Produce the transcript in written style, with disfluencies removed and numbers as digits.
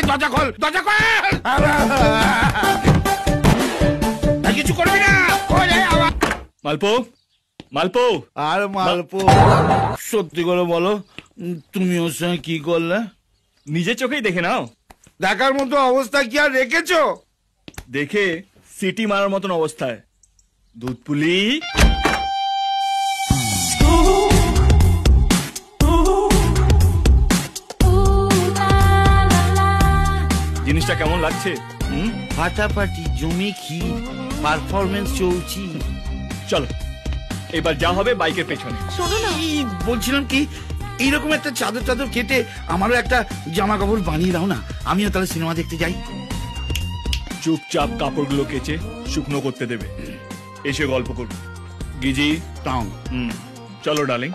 দরজা খোল, দরজা খোল, কিছু করবি না। মালপো, মালপো, আর মালপো, সত্যি করে বলো তুমি ওর সঙ্গে কি করলে? নিজের চোখেই দেখে নাও। দেখার মতো অবস্থা কি আর রেখেছো? দেখে সিটি মারার মতন অবস্থায়। দুধ পুলি, জিনিসটা কেমন লাগছে? ফাটাফাটি, জমি ক্ষীর, পারফরমেন্স চলছি। চলো এবার যা হবে বাইকের পেছনে। শোনো না, বলছিলাম কি, এইরকম একটা চাদর চাদর কেটে আমারও একটা জামা কাপড় বানিয়ে দাও না, আমিও তাহলে সিনেমা দেখতে যাই। চুপচাপ কাপড়গুলো কেচে শুকনো করতে দেবে, এসে গল্প করবো। গিজি তাও চলো ডার্লিং।